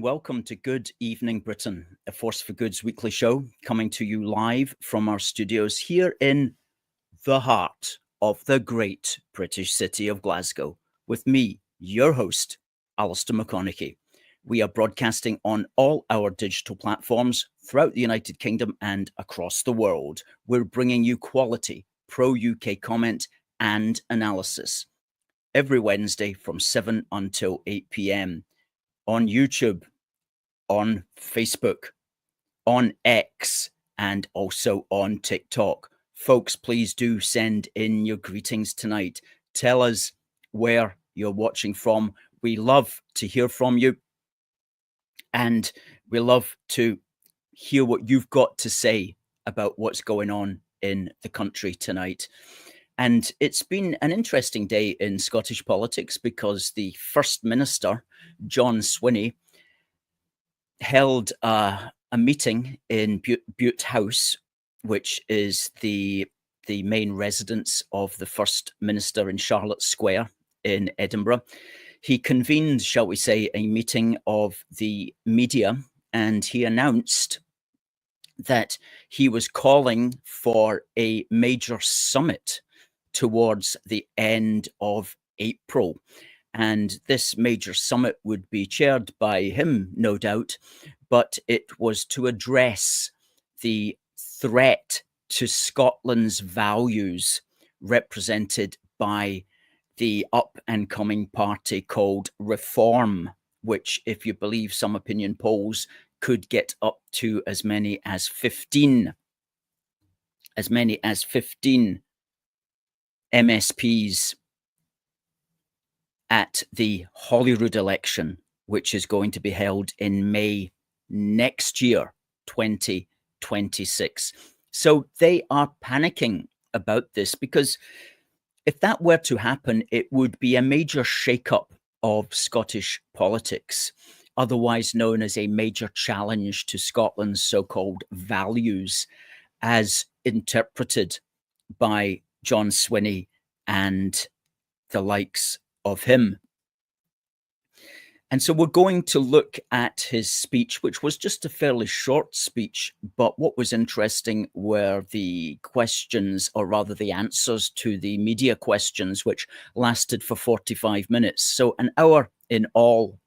welcome to Good Evening Britain, a Force for Good's weekly show coming to you live from our studios here in the heart of the great British city of Glasgow, with me, your host, Alistair McConnachie. We are broadcasting on all our digital platforms throughout the United Kingdom and across the world. We're bringing you quality, pro-UK comment and analysis every Wednesday from 7 until 8 p.m. on YouTube, on Facebook, on X, and also on TikTok. Folks, please do send in your greetings tonight. Tell us where you're watching from. We love to hear from you, and we love to hear what you've got to say about what's going on in the country tonight. And it's been an interesting day in Scottish politics because the First Minister, John Swinney, held a meeting in Bute House, which is the main residence of the First Minister in Charlotte Square in Edinburgh. He convened, shall we say, a meeting of the media, and he announced that he was calling for a major summit towards the end of April. And this major summit would be chaired by him, no doubt, but it was to address the threat to Scotland's values represented by the up-and-coming party called Reform, which, if you believe some opinion polls, could get up to as many as 15 MSPs at the Holyrood election, which is going to be held in May next year, 2026. So they are panicking about this because if that were to happen, it would be a major shakeup of Scottish politics, otherwise known as a major challenge to Scotland's so-called values as interpreted by John Swinney and the likes of him. And so we're going to look at his speech, which was just a fairly short speech, but what was interesting were the questions, or rather the answers to the media questions, which lasted for 45 minutes, so an hour in all.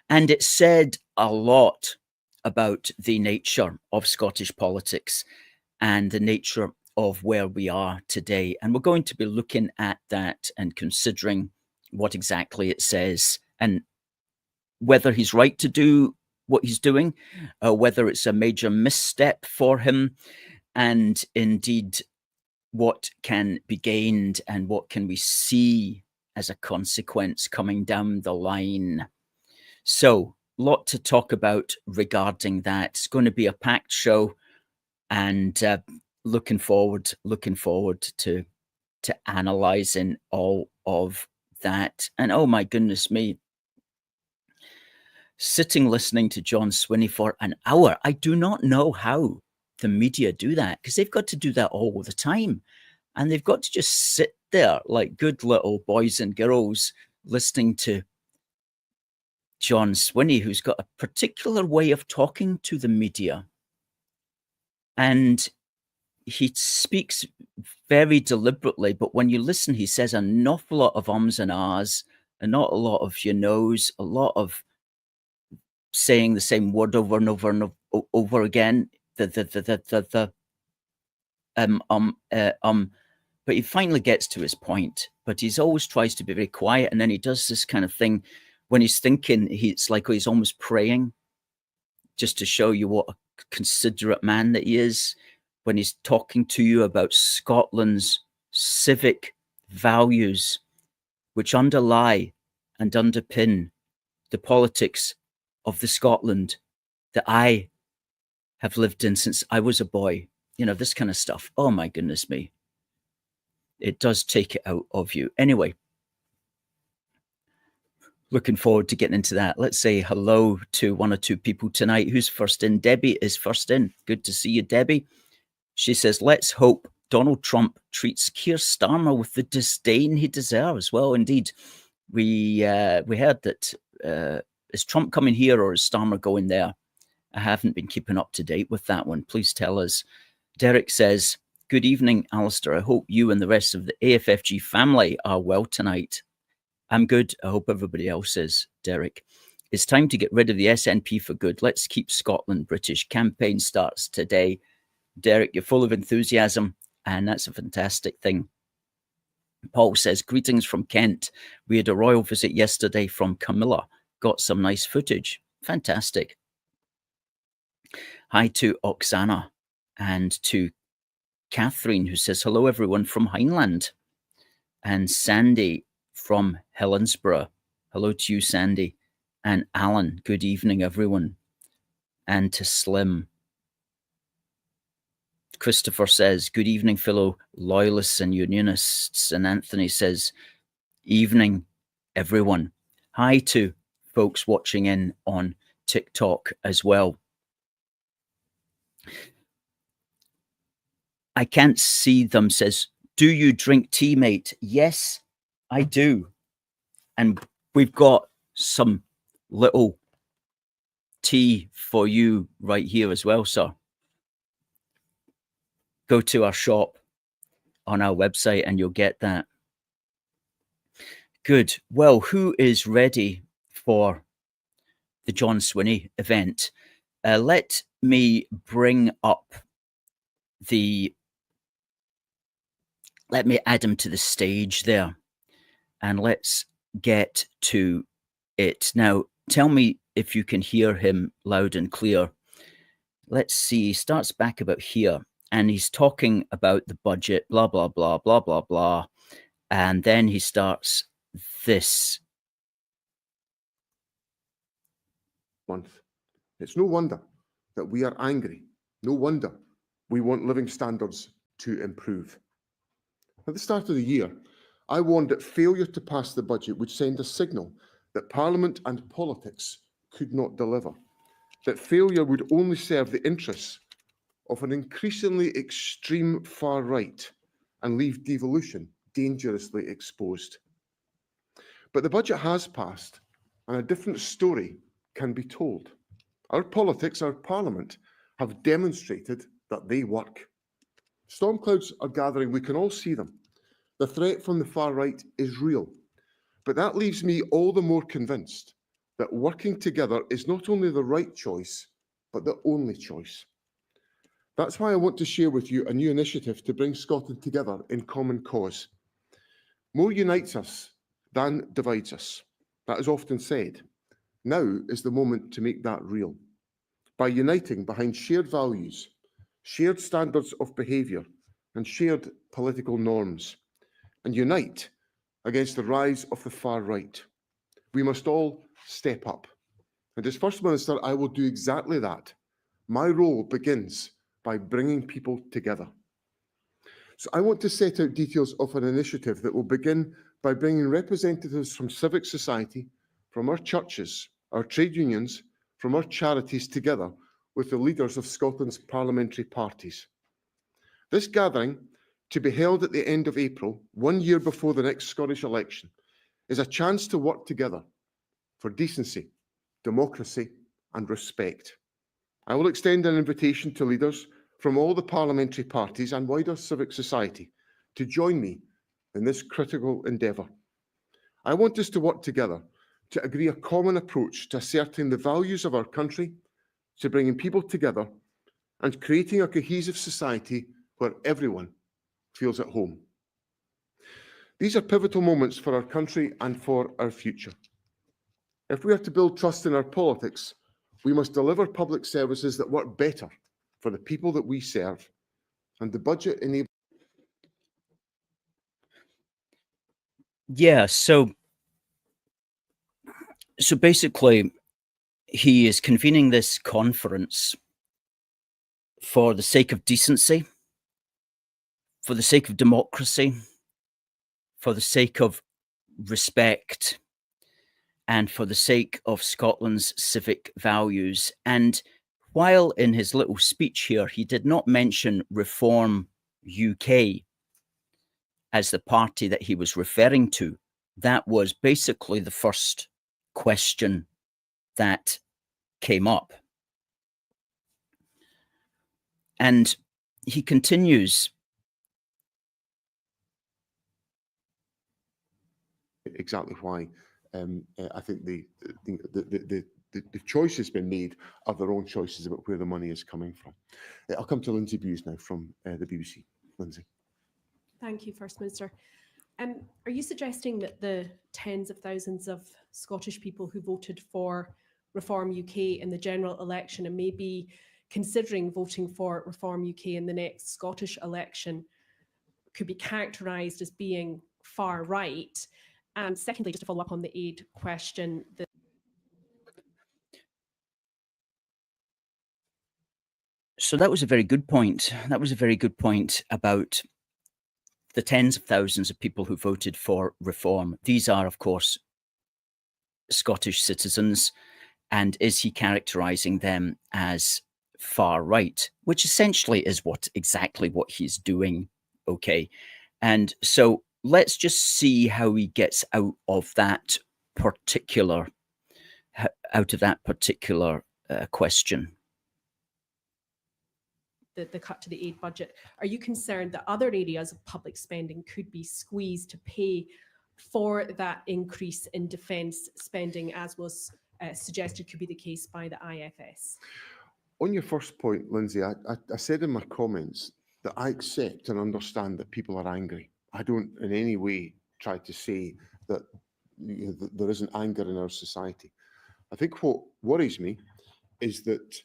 And it said a lot about the nature of Scottish politics and the nature of where we are today. And we're going to be looking at that and considering what exactly it says and whether he's right to do what he's doing, whether it's a major misstep for him, and indeed what can be gained and what can we see as a consequence coming down the line. So, a lot to talk about regarding that. It's going to be a packed show, and looking forward to analysing all of that. And oh my goodness me, sitting listening to John Swinney for an hour. I do not know how the media do that, because they've got to do that all the time. And they've got to just sit there like good little boys and girls listening to John Swinney, who's got a particular way of talking to the media. And he speaks very deliberately, but when you listen, he says an awful lot of ums and ahs, and not a lot of you knows, a lot of saying the same word over and over and over again. But he finally gets to his point. But he's always tries to be very quiet, and then he does this kind of thing when he's thinking. It's like he's almost praying, just to show you what a considerate man that he is. When he's talking to you about Scotland's civic values, which underlie and underpin the politics of the Scotland that I have lived in since I was a boy, you know, this kind of stuff. Oh my goodness me. It does take it out of you. Anyway, looking forward to getting into that. Let's say hello to one or two people tonight. Who's first in? Debbie is first in. Good to see you, Debbie. She says, let's hope Donald Trump treats Keir Starmer with the disdain he deserves. Well, indeed, we heard that Is Trump coming here or is Starmer going there? I haven't been keeping up to date with that one. Please tell us. Derek says, good evening, Alistair. I hope you and the rest of the AFFG family are well tonight. I'm good. I hope everybody else is, Derek. It's time to get rid of the SNP for good. Let's keep Scotland British. Campaign starts today. Derek, you're full of enthusiasm, and that's a fantastic thing. Paul says, greetings from Kent. We had a royal visit yesterday from Camilla. Got some nice footage. Fantastic. Hi to Oksana and to Catherine, who says, hello, everyone from Heinland. And Sandy from Helensburgh. Hello to you, Sandy. And Alan, good evening, everyone. And to Slim. Christopher says, good evening, fellow loyalists and unionists. And Anthony says, evening, everyone. Hi to folks watching in on TikTok as well. I can't see them, says, do you drink tea, mate? Yes, I do. And we've got some little tea for you right here as well, sir. Go to our shop on our website and you'll get that. Good. Well, who is ready for the John Swinney event? Let me bring up let me add him to the stage there and let's get to it. Now, tell me if you can hear him loud and clear. Let's see, he starts back about here and he's talking about the budget, blah, blah, blah, blah, blah, blah. And then he starts this. It's no wonder that we are angry. No wonder we want living standards to improve. At the start of the year, I warned that failure to pass the budget would send a signal that Parliament and politics could not deliver, that failure would only serve the interests of an increasingly extreme far right and leave devolution dangerously exposed. But the budget has passed, and a different story can be told. Our politics, our Parliament, have demonstrated that they work. Storm clouds are gathering, we can all see them. The threat from the far right is real, but that leaves me all the more convinced that working together is not only the right choice, but the only choice. That's why I want to share with you a new initiative to bring Scotland together in common cause. More unites us than divides us. That is often said. Now is the moment to make that real. By uniting behind shared values, shared standards of behaviour, and shared political norms, and unite against the rise of the far right. We must all step up. And as First Minister, I will do exactly that. My role begins by bringing people together. So I want to set out details of an initiative that will begin by bringing representatives from civic society, from our churches, our trade unions, from our charities together with the leaders of Scotland's parliamentary parties. This gathering, to be held at the end of April, 1 year before the next Scottish election, is a chance to work together for decency, democracy and respect. I will extend an invitation to leaders from all the parliamentary parties and wider civic society to join me in this critical endeavour. I want us to work together to agree a common approach to asserting the values of our country, to bringing people together and creating a cohesive society where everyone feels at home. These are pivotal moments for our country and for our future. If we are to build trust in our politics, we must deliver public services that work better for the people that we serve, and the budget enables. Yeah, so basically, he is convening this conference for the sake of decency, for the sake of democracy, for the sake of respect, and for the sake of Scotland's civic values. And while in his little speech here, he did not mention Reform UK as the party that he was referring to, that was basically the first question that came up. And he continues. Exactly why I think the choices been made are their own choices about where the money is coming from. I'll come to Lindsay Bewes now from the BBC. Lindsay. Thank you, First Minister. Are you suggesting that the tens of thousands of Scottish people who voted for Reform UK in the general election and may be considering voting for Reform UK in the next Scottish election could be characterised as being far right? And secondly, just to follow up on the aid question, So that was a very good point. That was a very good point about the tens of thousands of people who voted for reform. These are, of course, Scottish citizens. And is he characterising them as far right, which essentially is exactly what he's doing? Okay. And so let's just see how he gets out of that particular question. The cut to the aid budget. Are you concerned that other areas of public spending could be squeezed to pay for that increase in defence spending, as was suggested could be the case by the IFS? On your first point, Lindsay, I said in my comments that I accept and understand that people are angry. I don't in any way try to say that, that there isn't anger in our society. I think what worries me is that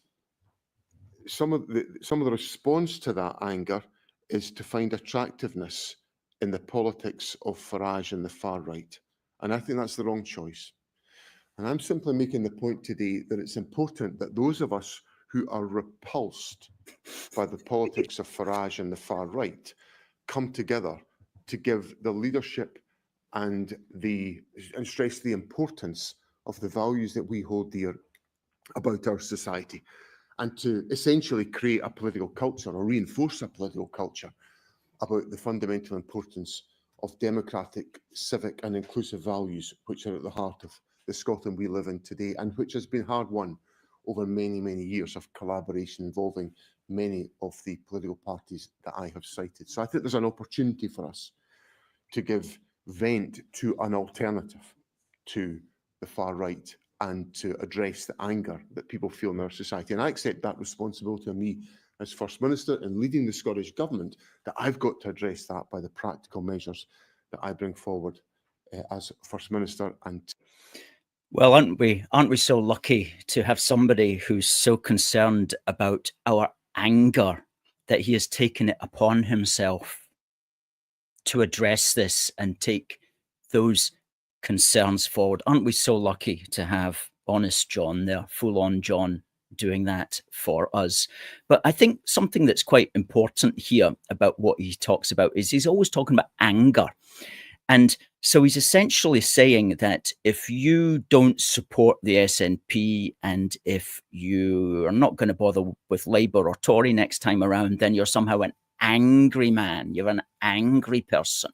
some of the response to that anger is to find attractiveness in the politics of Farage and the far right. And I think that's the wrong choice. And I'm simply making the point today that it's important that those of us who are repulsed by the politics of Farage and the far right come together to give the leadership and stress the importance of the values that we hold dear about our society, and to essentially create a political culture or reinforce a political culture about the fundamental importance of democratic, civic and inclusive values, which are at the heart of the Scotland we live in today, and which has been hard won over many, many years of collaboration involving many of the political parties that I have cited. So I think there's an opportunity for us to give vent to an alternative to the far right and to address the anger that people feel in our society. And I accept that responsibility on me as First Minister in leading the Scottish Government, that I've got to address that by the practical measures that I bring forward as First Minister. And well, aren't we so lucky to have somebody who's so concerned about our anger that he has taken it upon himself to address this and take those concerns forward? Aren't we so lucky to have honest John there, full-on John, doing that for us? But I think something that's quite important here about what he talks about is he's always talking about anger. And so he's essentially saying that if you don't support the SNP and if you are not going to bother with Labour or Tory next time around, then you're somehow an angry man. You're an angry person.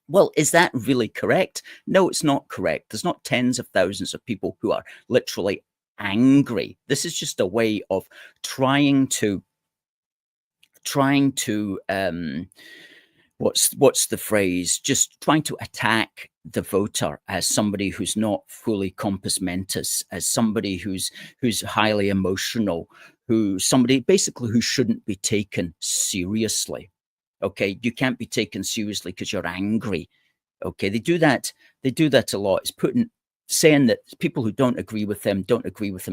Well, is that really correct? No, it's not correct. There's not tens of thousands of people who are literally angry. This is just a way of trying to what's the phrase? Just trying to attack the voter as somebody who's not fully compos mentis, as somebody who's highly emotional, somebody basically who shouldn't be taken seriously. Okay, you can't be taken seriously because you're angry. Okay, they do that a lot. It's saying that people who don't agree with them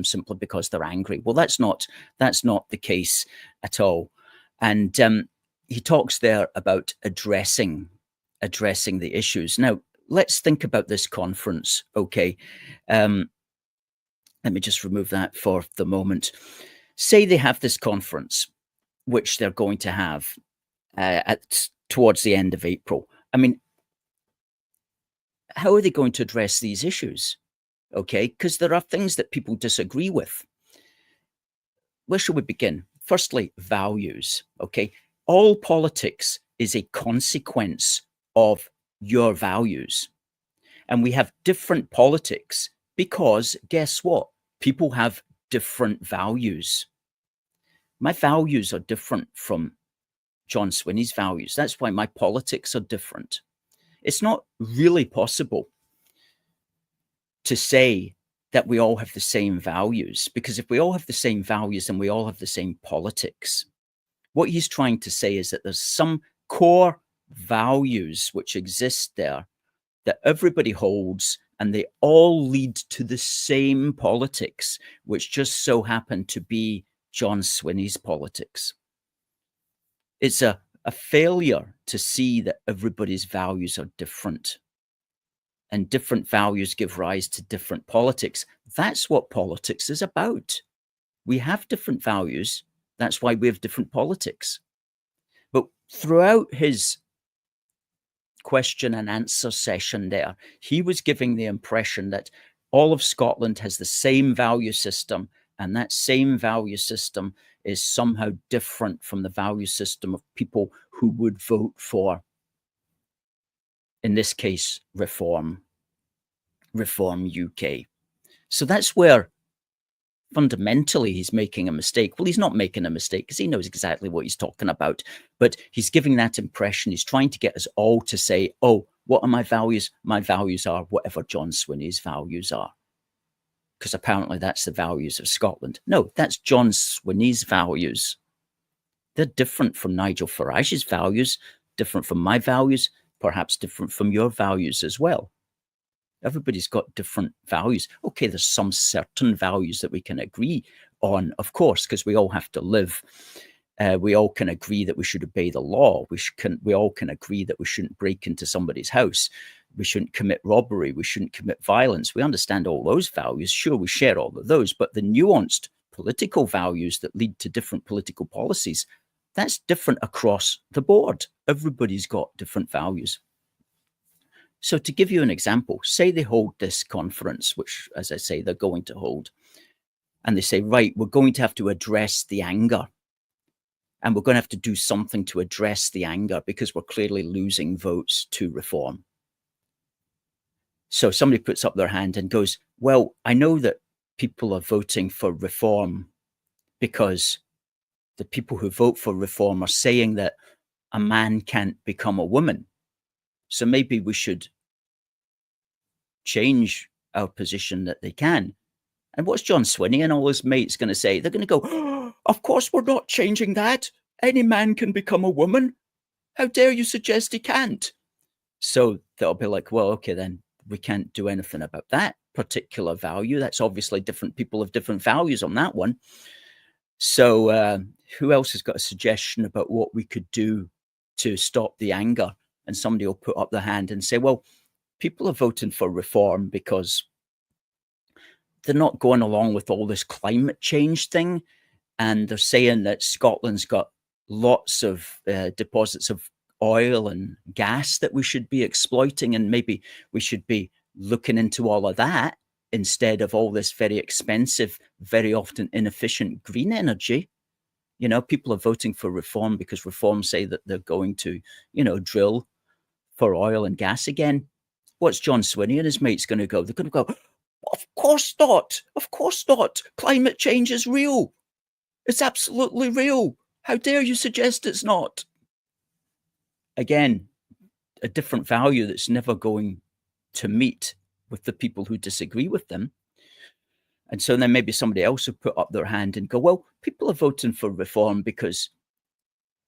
simply because they're angry. Well, that's not the case at all. And he talks there about addressing the issues. Now, let's think about this conference. Okay, let me just remove that for the moment. Say they have this conference, which they're going to have towards the end of April. I mean, how are they going to address these issues? Okay, because there are things that people disagree with. Where should we begin? Firstly, values. Okay, all politics is a consequence of your values. And we have different politics Because guess what? People have different values. My values are different from John Swinney's values. That's why my politics are different. It's not really possible to say that we all have the same values, because if we all have the same values, then we all have the same politics. What he's trying to say is that there's some core values which exist there that everybody holds, and they all lead to the same politics, which just so happen to be John Swinney's politics. It's a failure to see that everybody's values are different, and different values give rise to different politics. That's what politics is about. We have different values. That's why we have different politics. But throughout his question and answer session there, he was giving the impression that all of Scotland has the same value system, and that same value system is somehow different from the value system of people who would vote for, in this case, Reform UK. So that's where fundamentally he's making a mistake. Well, he's not making a mistake because he knows exactly what he's talking about, but he's giving that impression. He's trying to get us all to say, oh, what are my values? My values are whatever John Swinney's values are, because apparently that's the values of Scotland. No, that's John Swinney's values. They're different from Nigel Farage's values, different from my values, perhaps different from your values as well. Everybody's got different values. Okay, there's some certain values that we can agree on, of course, because we all have to live. We all can agree that we should obey the law. We all can agree that we shouldn't break into somebody's house. We shouldn't commit robbery. We shouldn't commit violence. We understand all those values. Sure, we share all of those, but the nuanced political values that lead to different political policies, that's different across the board. Everybody's got different values. So to give you an example, say they hold this conference, which, as I say, they're going to hold, and they say, right, we're going to have to address the anger, and we're going to have to do something to address the anger because we're clearly losing votes to Reform. So somebody puts up their hand and goes, well, I know that people are voting for Reform because the people who vote for Reform are saying that a man can't become a woman. So maybe we should change our position that they can. And what's John Swinney and all his mates going to say? They're going to go, oh, of course we're not changing that. Any man can become a woman. How dare you suggest he can't? So they'll be like, well, okay, then we can't do anything about that particular value. That's obviously different people have different values on that one. So who else has got a suggestion about what we could do to stop the anger? And somebody will put up their hand and say, well, people are voting for Reform because they're not going along with all this climate change thing. And they're saying that Scotland's got lots of deposits of oil and gas that we should be exploiting. And maybe we should be looking into all of that instead of all this very expensive, very often inefficient green energy. You know, people are voting for Reform because Reform say that they're going to, drill for oil and gas again. What's John Swinney and his mates going to go? They're going to go, of course not. Of course not. Climate change is real. It's absolutely real. How dare you suggest it's not? Again, a different value that's never going to meet with the people who disagree with them. And so then maybe somebody else will put up their hand and go, well, people are voting for Reform because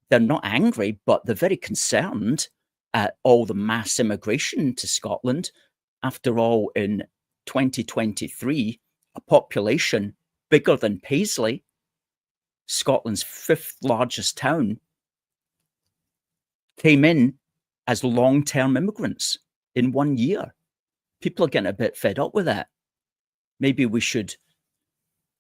they're not angry, but they're very concerned at all the mass immigration to Scotland. After all, in 2023, a population bigger than Paisley, Scotland's 5th largest town, came in as long-term immigrants in 1 year. People are getting a bit fed up with that. Maybe we should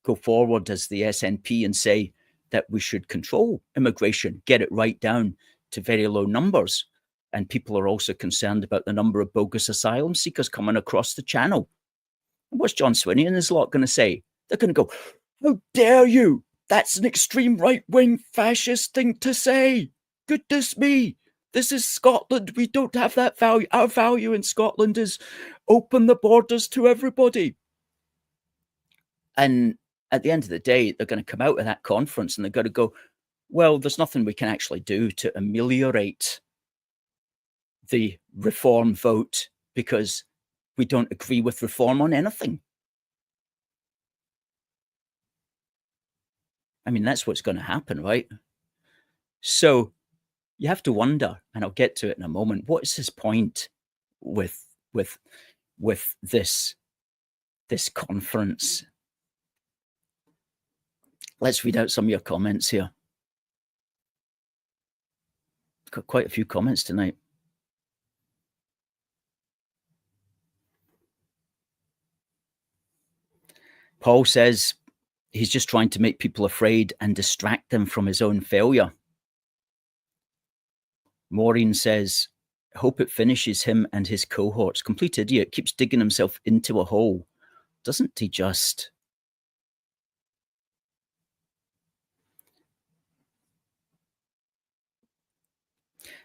go forward as the SNP and say that we should control immigration, get it right down to very low numbers. And people are also concerned about the number of bogus asylum seekers coming across the channel. And what's John Swinney and his lot going to say? They're going to go, how dare you? That's an extreme right-wing fascist thing to say. Goodness me. This is Scotland. We don't have that value. Our value in Scotland is open the borders to everybody. And at the end of the day, they're going to come out of that conference and they're going to go, well, there's nothing we can actually do to ameliorate the reform vote because we don't agree with reform on anything. I mean, that's what's going to happen, right? So you have to wonder, and I'll get to it in a moment, what is his point with this conference? Let's read out some of your comments here. Got quite a few comments tonight. Paul says he's just trying to make people afraid and distract them from his own failure. Maureen says, hope it finishes him and his cohorts. Complete idiot, keeps digging himself into a hole. Doesn't he just?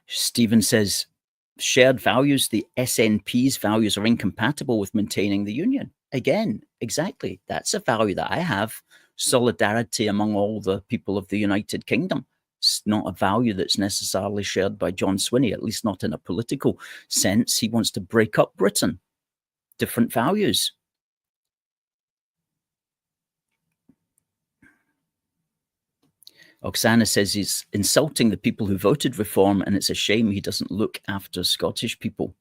Stephen says, shared values, the SNP's values are incompatible with maintaining the union. Again, exactly. That's a value that I have. Solidarity among all the people of the United Kingdom. It's not a value that's necessarily shared by John Swinney, at least not in a political sense. He wants to break up Britain. Different values. Oksana says he's insulting the people who voted reform, and it's a shame he doesn't look after Scottish people.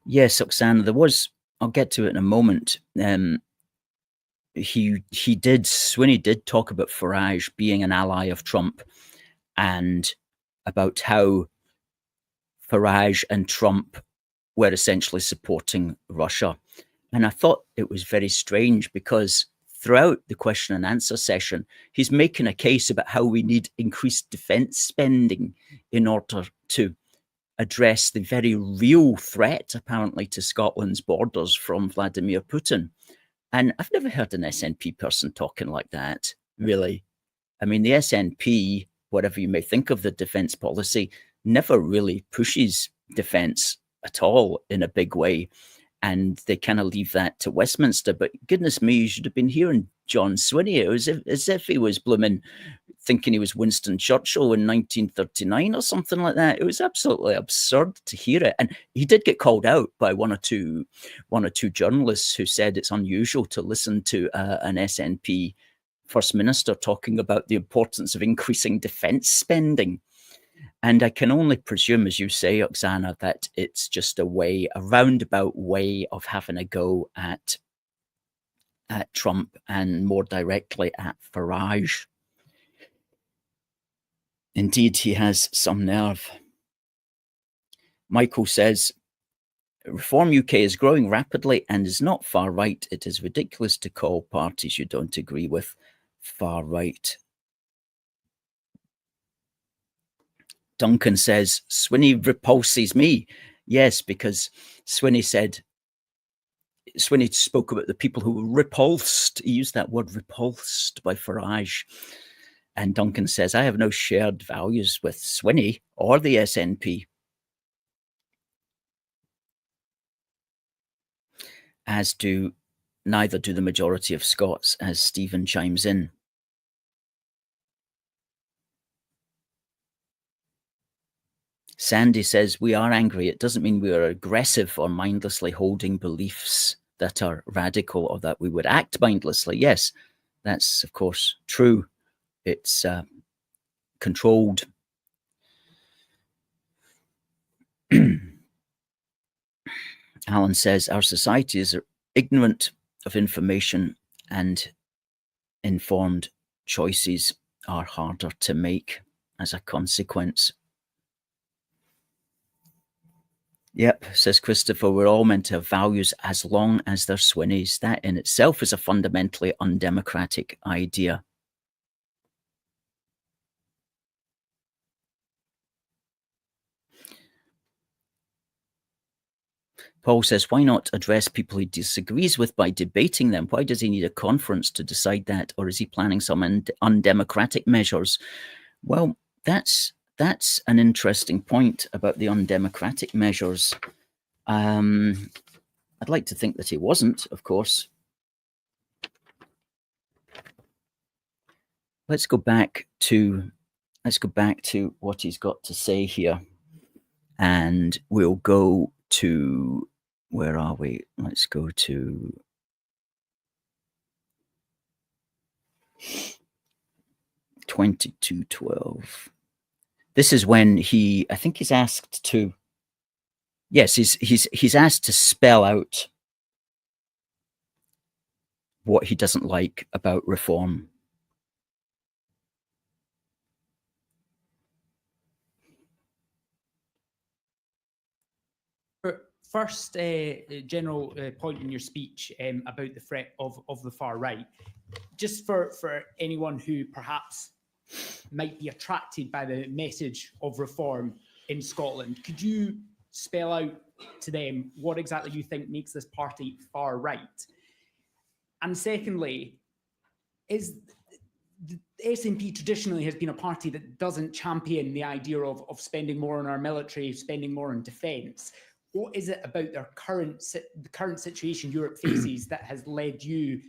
Yes, Oksana, there was, I'll get to it in a moment. Swinney did talk about Farage being an ally of Trump and about how Farage and Trump were essentially supporting Russia. And I thought it was very strange because throughout the question and answer session, he's making a case about how we need increased defense spending in order to address the very real threat, apparently, to Scotland's borders from Vladimir Putin. And I've never heard an SNP person talking like that, really. I mean, the SNP, whatever you may think of the defense policy, never really pushes defense at all in a big way. And they kind of leave that to Westminster. But goodness me, you should have been hearing John Swinney. It was as if he was blooming thinking he was Winston Churchill in 1939 or something like that. It was absolutely absurd to hear it. And he did get called out by one or two journalists who said it's unusual to listen to an SNP First Minister talking about the importance of increasing defence spending. And I can only presume, as you say, Oksana, that it's just a roundabout way of having a go at Trump and more directly at Farage. Indeed, he has some nerve. Michael says, Reform UK is growing rapidly and is not far right. It is ridiculous to call parties you don't agree with far right. Duncan says, Swinney repulses me. Yes, because Swinney spoke about the people who were repulsed. He used that word repulsed by Farage. And Duncan says, I have no shared values with Swinney or the SNP. Neither do the majority of Scots, as Stephen chimes in. Sandy says, we are angry. It doesn't mean we are aggressive or mindlessly holding beliefs that are radical or that we would act mindlessly. Yes, that's, of course, true. It's controlled. Alan says, our society is ignorant of information and informed choices are harder to make as a consequence. Yep, says Christopher, we're all meant to have values as long as they're Swinneys. That in itself is a fundamentally undemocratic idea. Paul says, why not address people he disagrees with by debating them? Why does he need a conference to decide that? Or is he planning some undemocratic measures? Well, that's an interesting point about the undemocratic measures. I'd like to think that he wasn't, of course. Let's go back to what he's got to say here, and we'll go to, where are we? Let's go to (22:12). This is when I think he's asked to. Yes, he's asked to spell out what he doesn't like about reform. First, general point in your speech about the threat of the far right. Just for anyone who perhaps might be attracted by the message of reform in Scotland, could you spell out to them what exactly you think makes this party far right? And secondly, is the SNP traditionally has been a party that doesn't champion the idea of spending more on our military, spending more on defence. What is it about the current situation Europe faces that has led you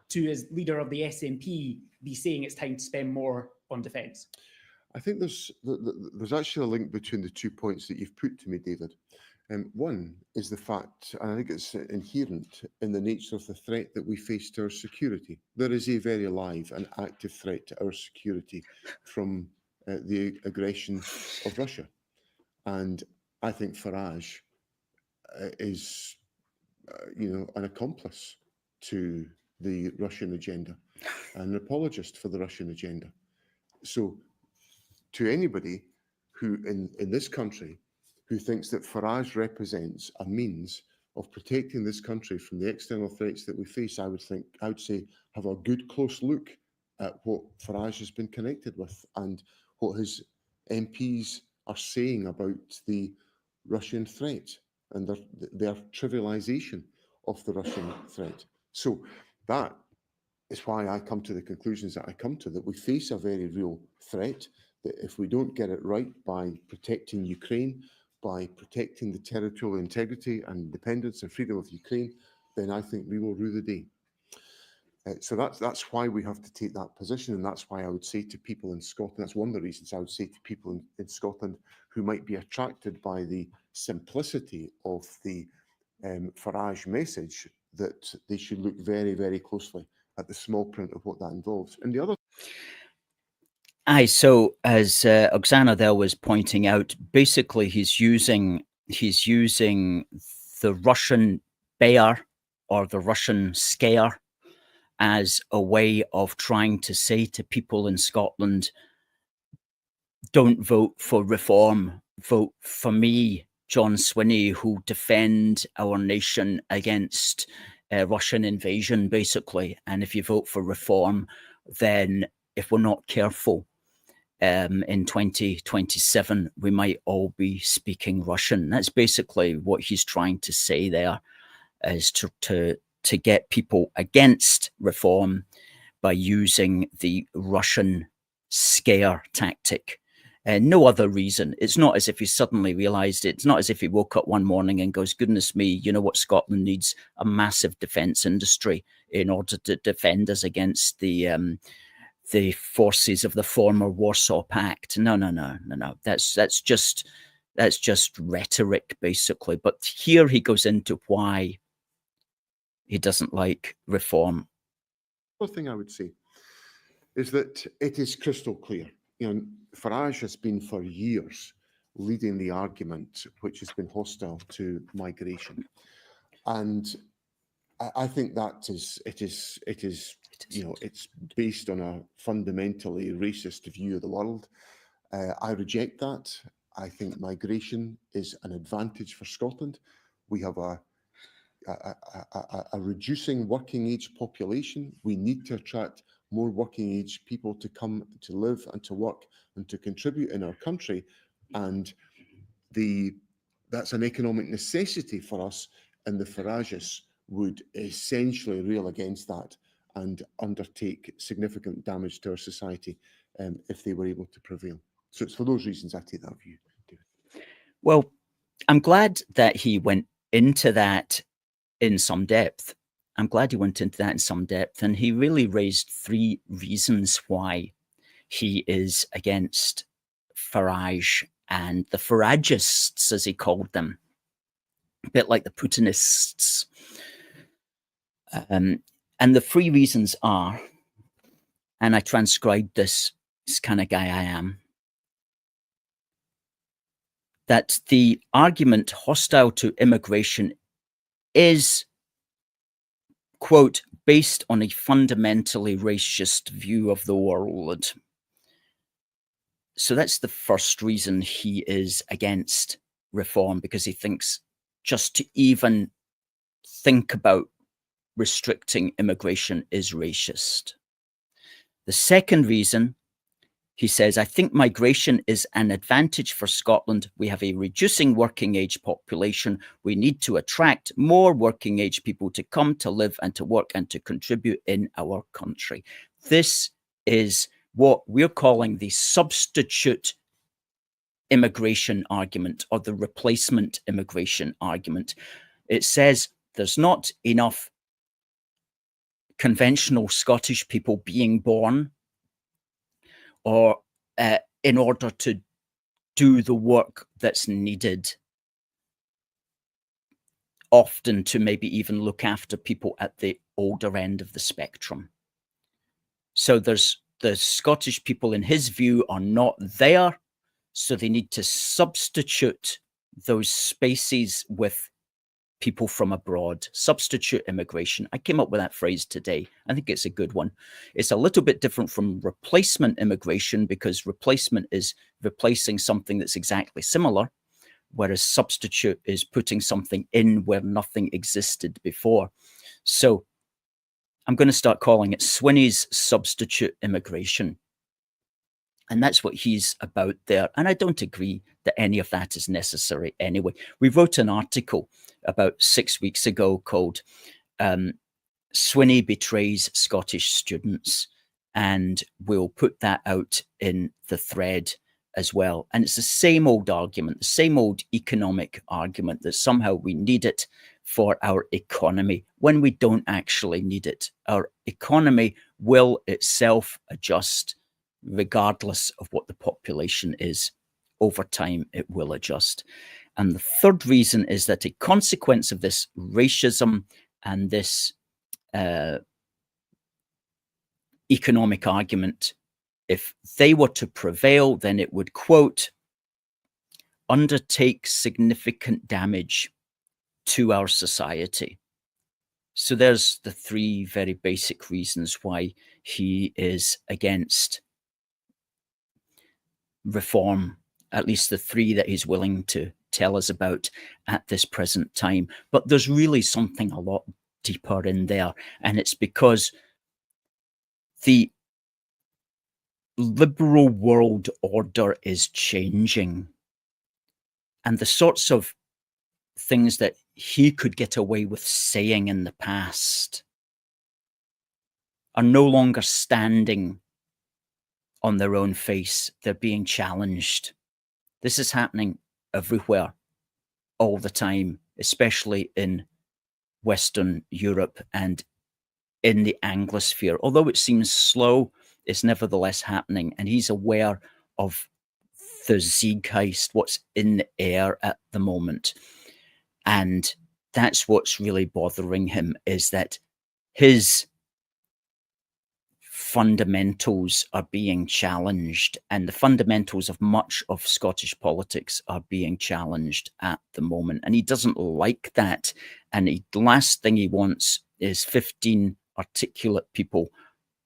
to, as leader of the SNP, be saying it's time to spend more on defence? I think there's actually a link between the 2 points that you've put to me, David. One is the fact, and I think it's inherent in the nature of the threat that we face to our security. There is a very live and active threat to our security from the aggression of Russia. And I think Farage is, an accomplice to the Russian agenda, an apologist for the Russian agenda. So to anybody who in this country who thinks that Farage represents a means of protecting this country from the external threats that we face, I would say have a good close look at what Farage has been connected with and what his MPs are saying about the Russian threat and their trivialization of the Russian threat. So that is why I come to the conclusions that I come to, that we face a very real threat, that if we don't get it right by protecting Ukraine, by protecting the territorial integrity and independence and freedom of Ukraine, then I think we will rue the day. So that's why we have to take that position, and that's why I would say to people in Scotland, that's one of the reasons I would say to people in Scotland who might be attracted by the simplicity of the Farage message, that they should look very, very closely at the small print of what that involves. And the other... Aye, so as Oksana there was pointing out, basically he's using the Russian bear or the Russian scare as a way of trying to say to people in Scotland, don't vote for reform, vote for me, John Swinney, who defend our nation against Russian invasion, basically. And if you vote for reform, then if we're not careful, in 2027, we might all be speaking Russian. That's basically what he's trying to say there, is to get people against reform by using the Russian scare tactic. No other reason. It's not as if he suddenly realized it. It's not as if he woke up one morning and goes, goodness me, you know what, Scotland needs a massive defence industry in order to defend us against the forces of the former Warsaw Pact. No. That's just rhetoric, basically. But here he goes into why he doesn't like reform. The thing I would say is that it is crystal clear. Farage has been for years leading the argument which has been hostile to migration, and I think that it's based on a fundamentally racist view of the world. I reject that. I think migration is an advantage for Scotland. We have a reducing working age population. We need to attract more working age people to come to live and to work and to contribute in our country. And that's an economic necessity for us, and the Farages would essentially rail against that and undertake significant damage to our society if they were able to prevail. So it's for those reasons I take that view, David. Well, I'm glad that he went into that in some depth. I'm glad he went into that in some depth, and he really raised 3 reasons why he is against Farage and the Faragists, as he called them, a bit like the Putinists. And the 3 reasons are, and I transcribed this kind of guy I am, that the argument hostile to immigration is, quote, based on a fundamentally racist view of the world. So that's the first reason he is against reform, because he thinks just to even think about restricting immigration is racist. The second reason, he says, I think migration is an advantage for Scotland. We have a reducing working age population. We need to attract more working age people to come to live and to work and to contribute in our country. This is what we're calling the substitute immigration argument, or the replacement immigration argument. It says there's not enough conventional Scottish people being born, or in order to do the work that's needed, often to maybe even look after people at the older end of the spectrum. So there's the Scottish people, in his view, are not there, so they need to substitute those spaces with people from abroad. Substitute immigration. I came up with that phrase today. I think it's a good one. It's a little bit different from replacement immigration, because replacement is replacing something that's exactly similar, whereas substitute is putting something in where nothing existed before. So I'm going to start calling it Swinney's substitute immigration. And that's what he's about there. And I don't agree that any of that is necessary anyway. We wrote an article about 6 weeks ago called Swinney Betrays Scottish Students. And we'll put that out in the thread as well. And it's the same old argument, the same old economic argument, that somehow we need it for our economy when we don't actually need it. Our economy will itself adjust regardless of what the population is. Over time, it will adjust. And the third reason is that a consequence of this racism and this economic argument, if they were to prevail, then it would, quote, undertake significant damage to our society. So there's the 3 very basic reasons why he is against reform, at least the 3 that he's willing to tell us about at this present time. But there's really something a lot deeper in there, and it's because the liberal world order is changing, and the sorts of things that he could get away with saying in the past are no longer standing on their own face. They're being challenged. This is happening everywhere, all the time, especially in Western Europe and in the Anglosphere. Although it seems slow, it's nevertheless happening. And he's aware of the Zeitgeist, what's in the air at the moment. And that's what's really bothering him, is that his fundamentals are being challenged, and the fundamentals of much of Scottish politics are being challenged at the moment. And he doesn't like that. And the last thing he wants is 15 articulate people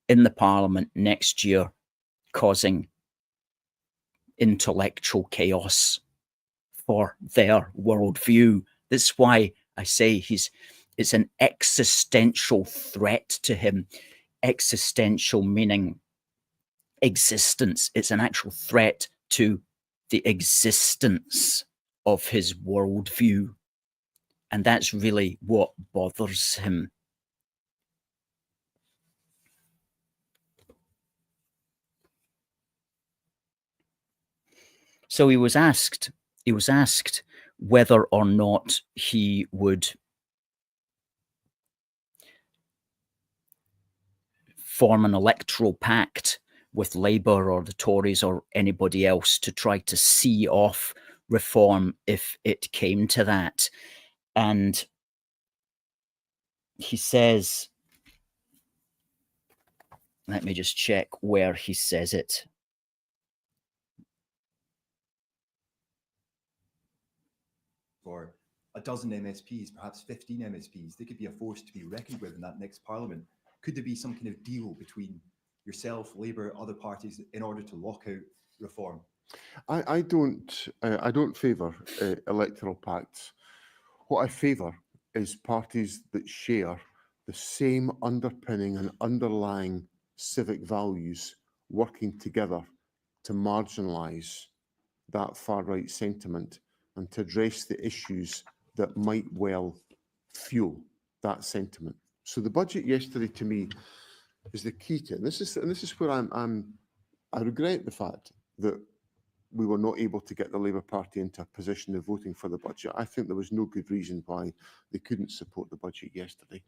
in the Parliament next year causing intellectual chaos for their worldview. That's why I say it's an existential threat to him. Existential meaning existence. It's an actual threat to the existence of his worldview. And that's really what bothers him. So he was asked whether or not he would form an electoral pact with Labour or the Tories or anybody else to try to see off reform if it came to that. And he says, let me just check where he says it. For a dozen MSPs, perhaps 15 MSPs, they could be a force to be reckoned with in that next parliament. Could there be some kind of deal between yourself, Labour, other parties in order to lock out reform? I don't favour electoral pacts. What I favour is parties that share the same underpinning and underlying civic values working together to marginalise that far-right sentiment and to address the issues that might well fuel that sentiment. So the budget yesterday, to me, is the key to it. And this is where I regret the fact that we were not able to get the Labour Party into a position of voting for the budget. I think there was no good reason why they couldn't support the budget yesterday,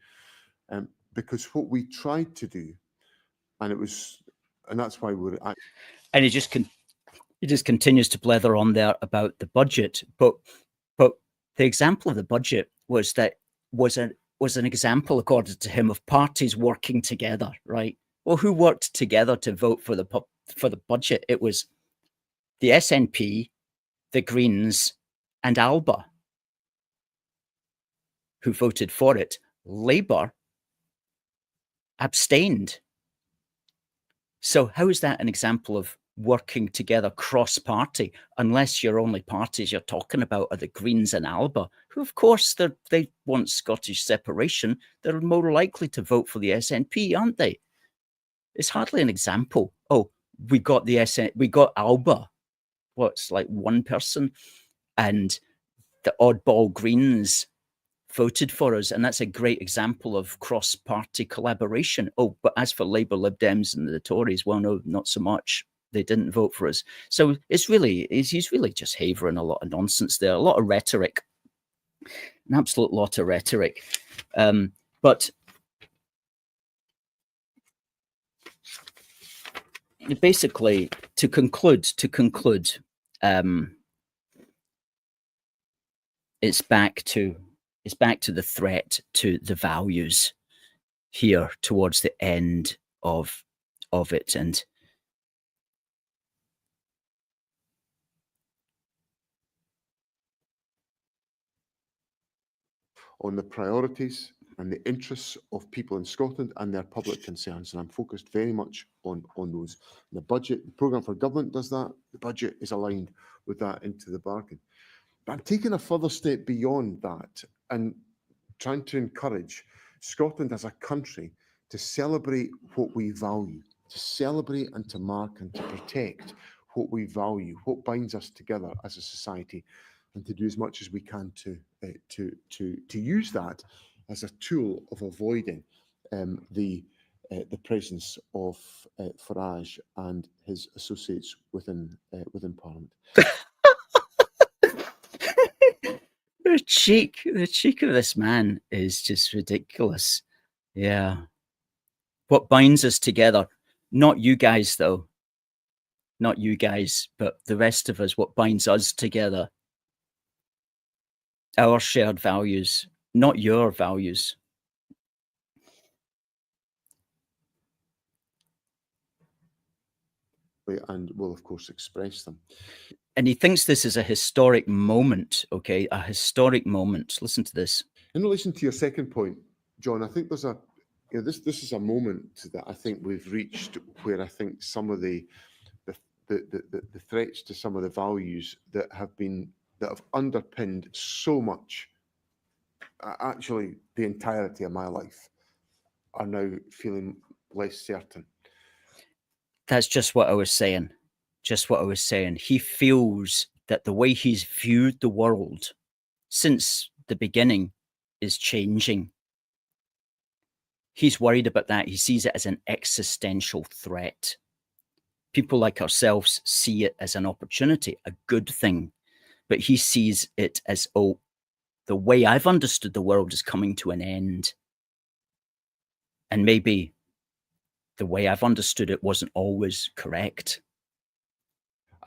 because what we tried to do, and that's why we're. And he just continues to blether on there about the budget, but the example of the budget was an example, according to him, of parties working together, right? Well, who worked together to vote for the budget? It was the SNP, the Greens, and Alba who voted for it. Labour abstained. So how is that an example of working together cross-party, unless your only parties you're talking about are the Greens and Alba, who of course they want Scottish separation. They're more likely to vote for the SNP, aren't they? It's hardly an example. Oh, we got Alba, what's like one person, and the oddball Greens voted for us, and that's a great example of cross-party collaboration. Oh, but as for Labour, Lib Dems and the Tories, well, no, not so much. They didn't vote for us. So he's really just havering a lot of nonsense there, a lot of rhetoric, an absolute lot of rhetoric. But basically, to conclude, it's back to the threat to the values here towards the end of it. And on the priorities and the interests of people in Scotland and their public concerns. And I'm focused very much on those. The budget, the programme for government does that. The budget is aligned with that into the bargain. But I'm taking a further step beyond that and trying to encourage Scotland as a country to celebrate what we value, to celebrate and to mark and to protect what we value, what binds us together as a society, and to do as much as we can to use that as a tool of avoiding the presence of Farage and his associates within Parliament. the cheek of this man is just ridiculous. Yeah. What binds us together, not you guys though, not you guys, but the rest of us, what binds us together, our shared values, not your values. And will, of course, express them. And he thinks this is a historic moment, okay? A historic moment. Listen to this. In relation to your second point, John, I think there's this is a moment that I think we've reached where I think some of the threats to some of the values that have underpinned so much, actually the entirety of my life, are now feeling less certain. That's just what I was saying. Just what I was saying. He feels that the way he's viewed the world since the beginning is changing. He's worried about that. He sees it as an existential threat. People like ourselves see it as an opportunity, a good thing. But he sees it as, oh, the way I've understood the world is coming to an end. And maybe the way I've understood it wasn't always correct.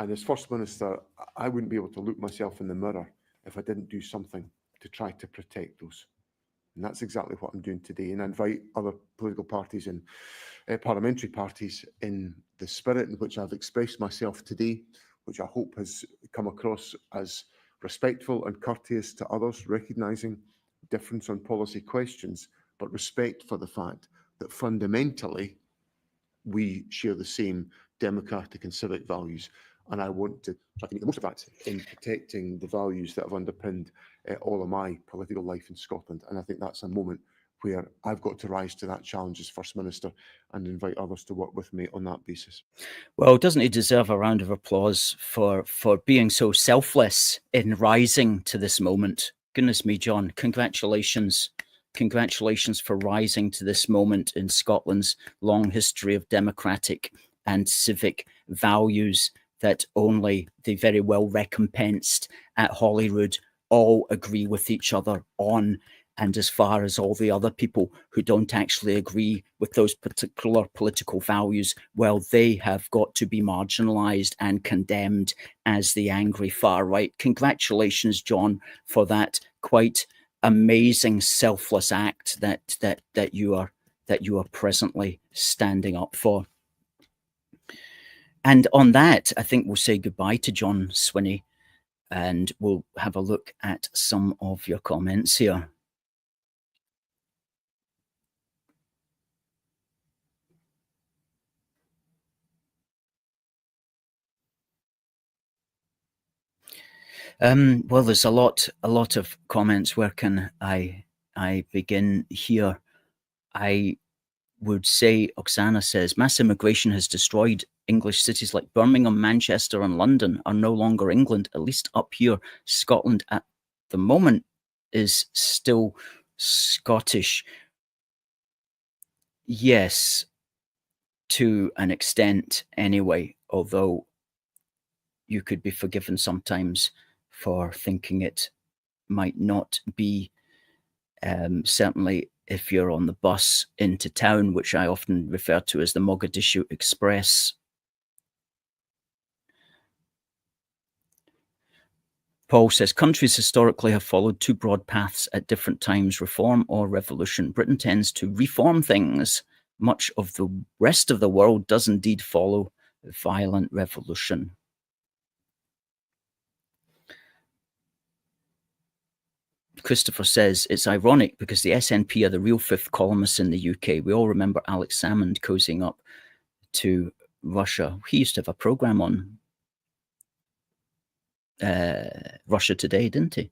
And as First Minister, I wouldn't be able to look myself in the mirror if I didn't do something to try to protect those. And that's exactly what I'm doing today. And I invite other political parties and parliamentary parties in the spirit in which I've expressed myself today, which I hope has come across as respectful and courteous to others, recognising difference on policy questions, but respect for the fact that fundamentally we share the same democratic and civic values. And I want to try to make the most of that in protecting the values that have underpinned all of my political life in Scotland. And I think that's a moment where I've got to rise to that challenge as First Minister and invite others to work with me on that basis. Well, doesn't he deserve a round of applause for being so selfless in rising to this moment? Goodness me, John, congratulations. Congratulations for rising to this moment in Scotland's long history of democratic and civic values that only the very well recompensed at Holyrood all agree with each other on. And as far as all the other people who don't actually agree with those particular political values, well, they have got to be marginalised and condemned as the angry far right. Congratulations, John, for that quite amazing selfless act that you are presently standing up for. And on that, I think we'll say goodbye to John Swinney, and we'll have a look at some of your comments here. Well, there's a lot of comments. Where can I begin here? I would say, Oksana says, mass immigration has destroyed English cities like Birmingham, Manchester and London are no longer England, at least up here. Scotland at the moment is still Scottish. Yes, to an extent anyway, although you could be forgiven sometimes for thinking it might not be. Certainly if you're on the bus into town, which I often refer to as the Mogadishu Express. Paul says, countries historically have followed two broad paths at different times, reform or revolution. Britain tends to reform things. Much of the rest of the world does indeed follow violent revolution. Christopher says, it's ironic because the SNP are the real fifth columnists in the UK. We all remember Alex Salmond cozying up to Russia. He used to have a programme on Russia Today, didn't he?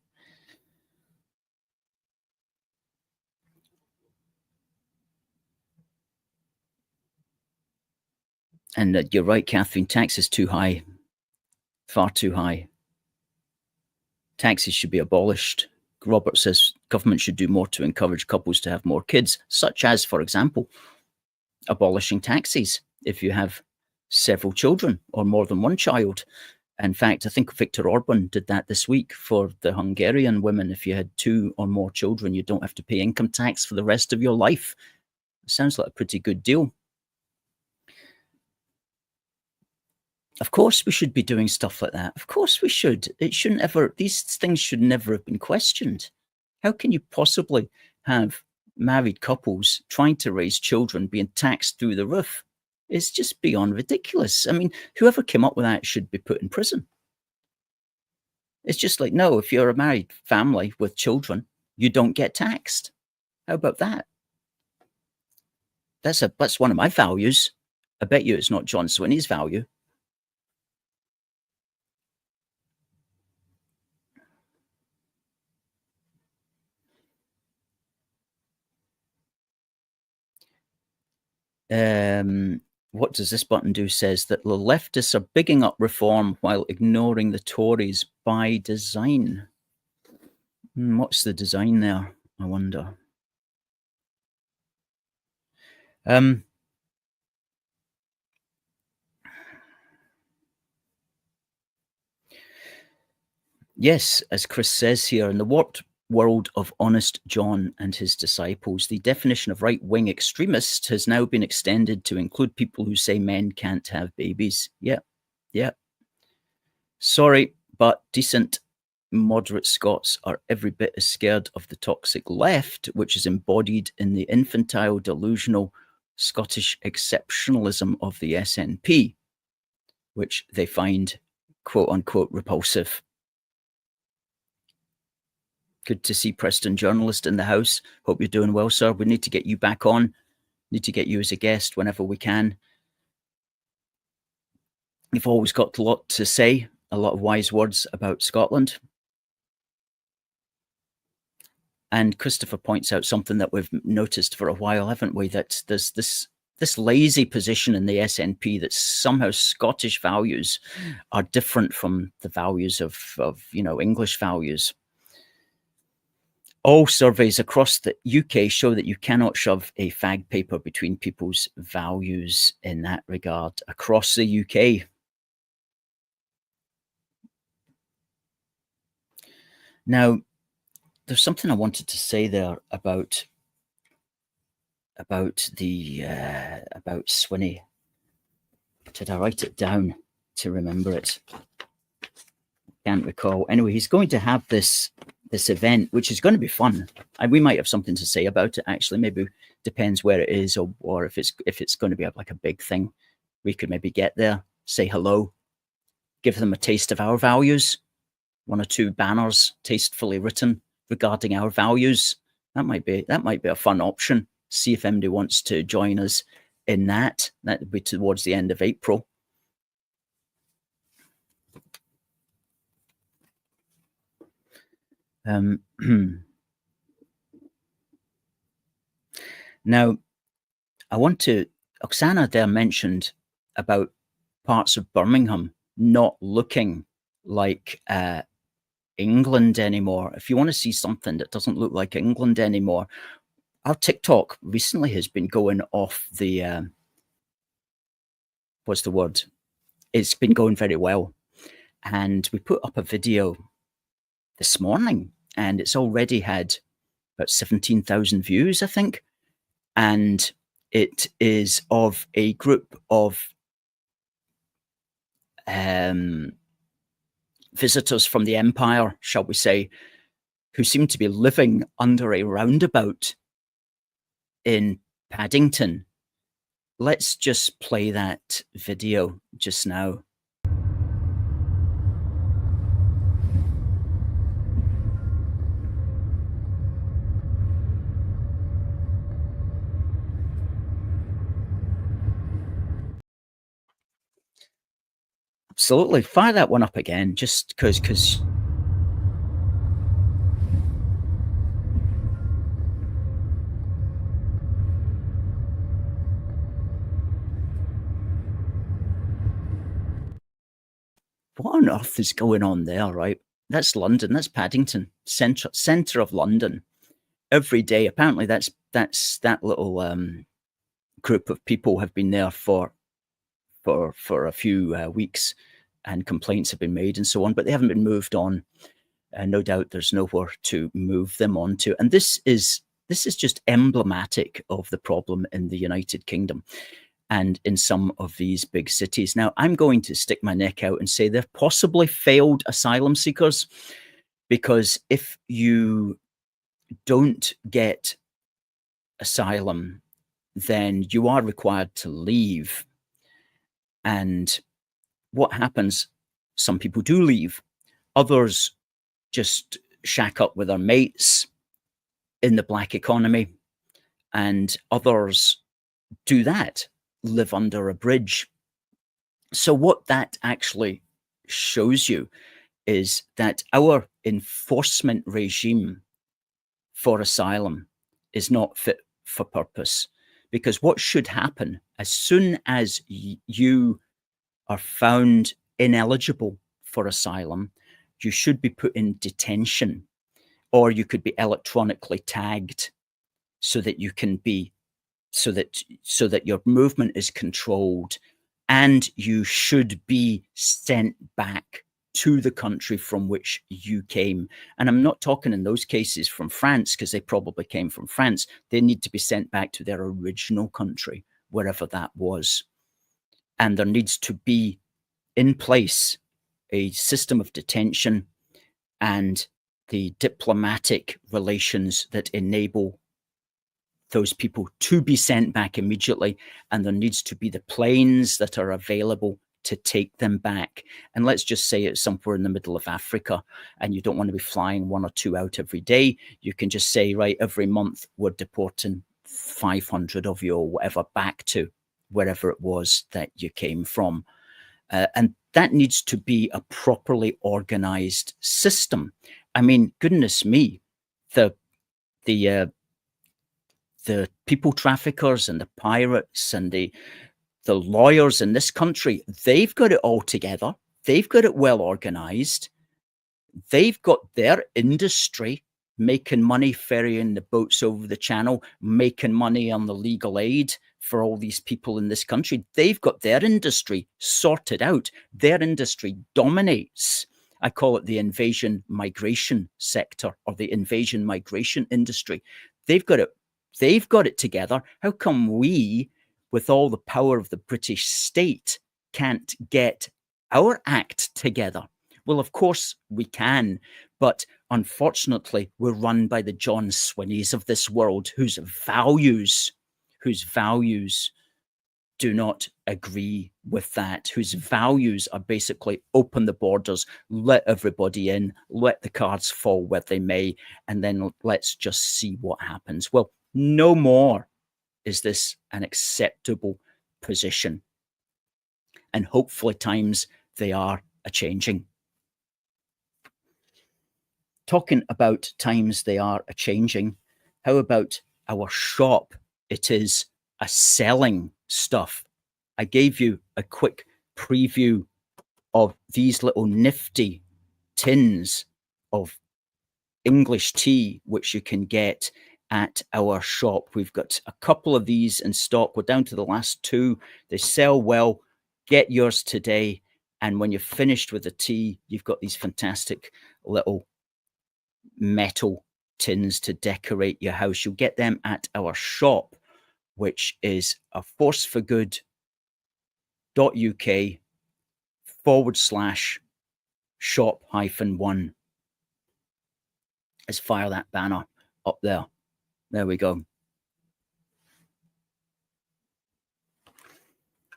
And you're right, Catherine, tax is too high, far too high. Taxes should be abolished. Robert says government should do more to encourage couples to have more kids, such as, for example, abolishing taxes if you have several children or more than one child. In fact, I think Viktor Orban did that this week for the Hungarian women. If you had two or more children, you don't have to pay income tax for the rest of your life. Sounds like a pretty good deal. Of course, we should be doing stuff like that. Of course we should. It shouldn't ever, these things should never have been questioned. How can you possibly have married couples trying to raise children being taxed through the roof? It's just beyond ridiculous. I mean, whoever came up with that should be put in prison. It's just like, no, if you're a married family with children, you don't get taxed. How about that? That's one of my values. I bet you it's not John Swinney's value. What does this button do? Says that the leftists are bigging up reform while ignoring the Tories by design. What's the design there? I wonder. Yes, as Chris says here, in the warped world of Honest John and his disciples, the definition of right-wing extremist has now been extended to include people who say men can't have babies. Yeah, yeah. Sorry, but decent, moderate Scots are every bit as scared of the toxic left, which is embodied in the infantile, delusional Scottish exceptionalism of the SNP, which they find quote-unquote repulsive. Good to see Preston Journalist in the house. Hope you're doing well, sir. We need to get you back on. Need to get you as a guest whenever we can. You've always got a lot to say, a lot of wise words about Scotland. And Christopher points out something that we've noticed for a while, haven't we? That there's this lazy position in the SNP that somehow Scottish values are different from the values of English values. All surveys across the UK show that you cannot shove a fag paper between people's values in that regard across the UK. Now, there's something I wanted to say there about Swinney. Did I write it down to remember it? Can't recall. Anyway, he's going to have this event, which is going to be fun. And we might have something to say about it, actually. Maybe depends where it is, or if it's going to be like a big thing. We could maybe get there, say hello, give them a taste of our values, 1 or 2 banners tastefully written regarding our values. That might be a fun option. See if MD wants to join us in that. That would be towards the end of April. Now, I want to, Oksana there mentioned about parts of Birmingham not looking like England anymore. If you want to see something that doesn't look like England anymore, our TikTok recently has been going off the, what's the word? It's been going very well. And we put up a video this morning, and it's already had about 17,000 views, I think. And it is of a group of visitors from the Empire, shall we say, who seem to be living under a roundabout in Paddington. Let's just play that video just now. Absolutely. Fire that one up again, just because what on earth is going on there, right? That's London, that's Paddington, centre of London. Every day, apparently that little group of people have been there for a few weeks, and complaints have been made and so on, but they haven't been moved on. No doubt there's nowhere to move them on to. And this is just emblematic of the problem in the United Kingdom and in some of these big cities. Now, I'm going to stick my neck out and say they're possibly failed asylum seekers, because if you don't get asylum, then you are required to leave. And what happens? Some people do leave. Others just shack up with their mates in the black economy. And others do that, live under a bridge. So what that actually shows you is that our enforcement regime for asylum is not fit for purpose. Because what should happen, as soon as you are found ineligible for asylum, you should be put in detention, or you could be electronically tagged so that you can be, so that your movement is controlled, and you should be sent back to the country from which you came. And I'm not talking in those cases from France, because they probably came from France. They need to be sent back to their original country, wherever that was. And there needs to be in place a system of detention and the diplomatic relations that enable those people to be sent back immediately. And there needs to be the planes that are available to take them back. And let's just say it's somewhere in the middle of Africa, and you don't want to be flying 1 or 2 out every day. You can just say, right, every month we're deporting 500 of you or whatever back to wherever it was that you came from. And that needs to be a properly organized system. I mean, goodness me, the people traffickers and the pirates and the lawyers in this country, they've got it all together. They've got it well organized. They've got their industry making money ferrying the boats over the channel, making money on the legal aid for all these people in this country. They've got their industry sorted out. Their industry dominates. I call it the invasion migration sector, or the invasion migration industry. They've got it together. How come we, with all the power of the British state, can't get our act together? Well, of course we can, but unfortunately we're run by the John Swinneys of this world, whose values do not agree with that, whose values are basically open the borders, let everybody in, let the cards fall where they may, and then let's just see what happens. Well, no more is this an acceptable position. And hopefully times they are a-changing. Talking about times they are a-changing, how about our shop? It is a selling stuff. I gave you a quick preview of these little nifty tins of English tea, which you can get at our shop. We've got a couple of these in stock. We're down to the last 2. They sell well. Get yours today. And when you're finished with the tea, you've got these fantastic little metal tins to decorate your house. You'll get them at our shop, which is a forceforgood.uk/shop-1. Let's fire that banner up there. There we go.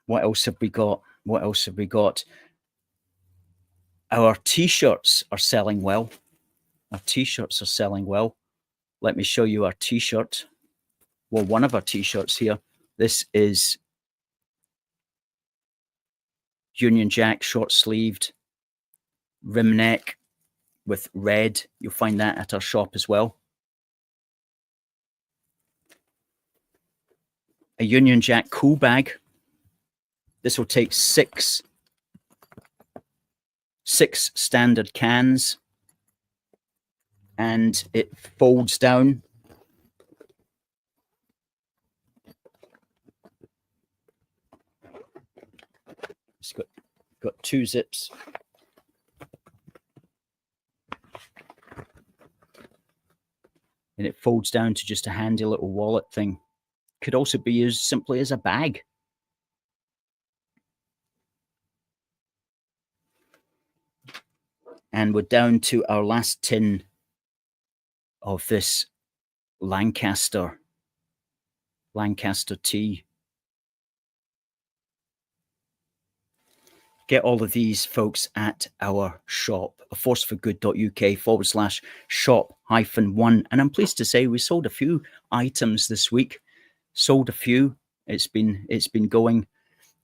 What else have we got? What else have we got? Our t-shirts are selling well. Our t-shirts are selling well. Let me show you our t-shirt. Well, one of our t-shirts here. This is Union Jack, short-sleeved, rim neck with red. You'll find that at our shop as well. A Union Jack cool bag. This will take six standard cans, and it folds down. It's got 2 zips. And it folds down to just a handy little wallet thing. Could also be used simply as a bag. And we're down to our last tin of this Lancaster tea. Get all of these, folks, at our shop, forceforgood.uk/shop-1. And I'm pleased to say we sold a few items this week. Sold a few. It's been going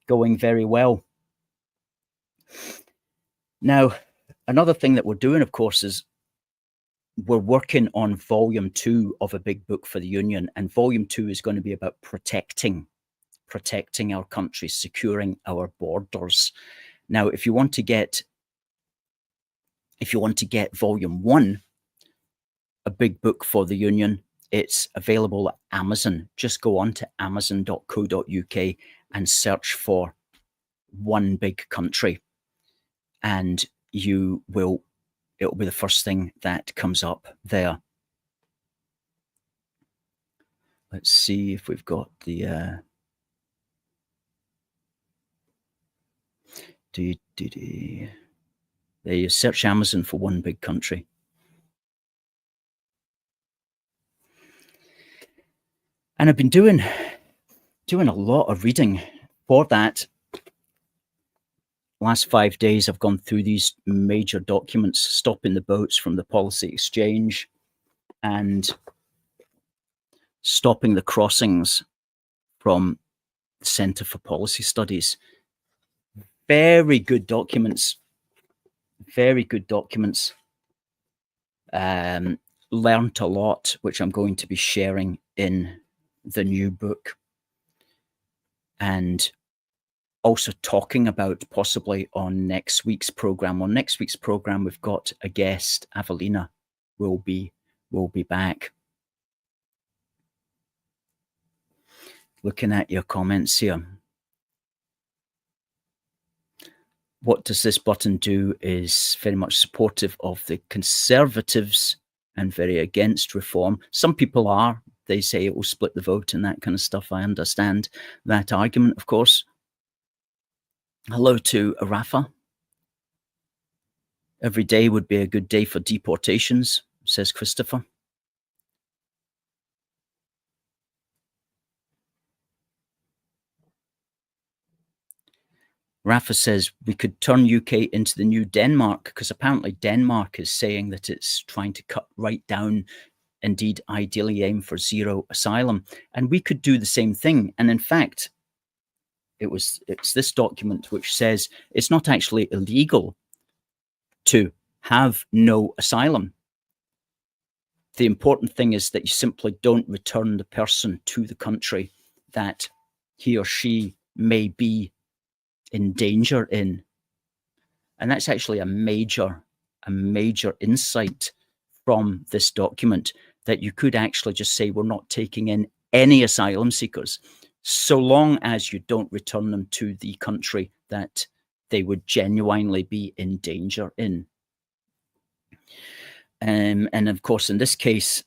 very well. Now, another thing that we're doing, of course, is we're working on volume 2 of a big book for the union, and volume 2 is going to be about protecting our country, securing our borders. Now, if you want to get volume 1, a big book for the union, it's available at Amazon. Just go on to amazon.co.uk and search for One Big Country. And it'll be the first thing that comes up there. Let's see if we've got the there you search Amazon for One Big Country. And I've been doing a lot of reading for that. Last 5 days, I've gone through these major documents, stopping the boats from the policy exchange and stopping the crossings from the Centre for Policy Studies. Very good documents. Very good documents. Learned a lot, which I'm going to be sharing in the new book. And also talking about possibly on next week's program. On next week's program, we've got a guest, Avelina, will be back. Looking at your comments here. What does this button do is very much supportive of the Conservatives and very against reform. Some people are. They say it will split the vote and that kind of stuff. I understand that argument, of course. Hello to Rafa. Every day would be a good day for deportations, says Christopher. Rafa says we could turn UK into the new Denmark, because apparently Denmark is saying that it's trying to cut right down, indeed ideally aim for zero asylum. And we could do the same thing. And in fact, it's this document which says it's not actually illegal to have no asylum. The important thing is that you simply don't return the person to the country that he or she may be in danger in. And that's actually a major insight from this document, that you could actually just say we're not taking in any asylum seekers, so long as you don't return them to the country that they would genuinely be in danger in. And of course, in this case,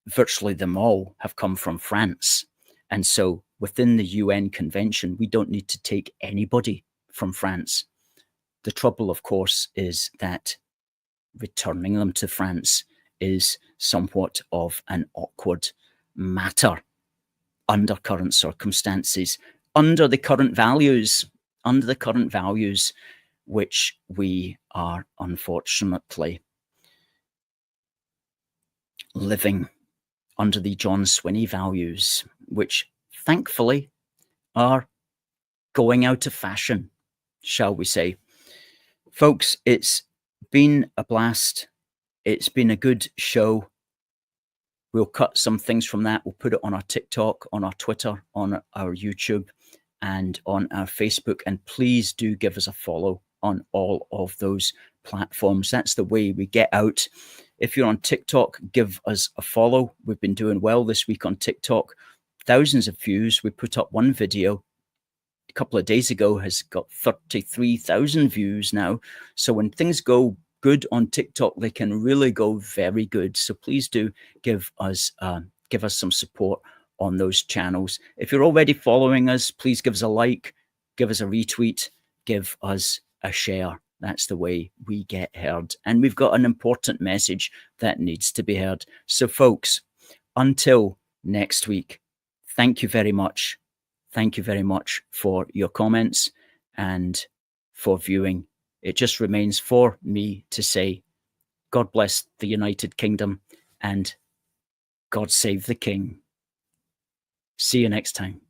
virtually them all have come from France. And so within the UN Convention, we don't need to take anybody from France. The trouble, of course, is that returning them to France is somewhat of an awkward matter under current circumstances, under the current values, which we are unfortunately living under, the John Swinney values, which thankfully are going out of fashion, shall we say. Folks, it's been a blast. It's been a good show. We'll cut some things from that. We'll put it on our TikTok, on our Twitter, on our YouTube, and on our Facebook. And please do give us a follow on all of those platforms. That's the way we get out. If you're on TikTok, give us a follow. We've been doing well this week on TikTok. Thousands of views. We put up one video a couple of days ago, has got 33,000 views now. So when things go good on TikTok, they can really go very good. So please do give us some support on those channels. If you're already following us, please give us a like, give us a retweet, give us a share. That's the way we get heard. And we've got an important message that needs to be heard. So folks, until next week, thank you very much. Thank you very much for your comments and for viewing. It just remains for me to say, God bless the United Kingdom and God save the King. See you next time.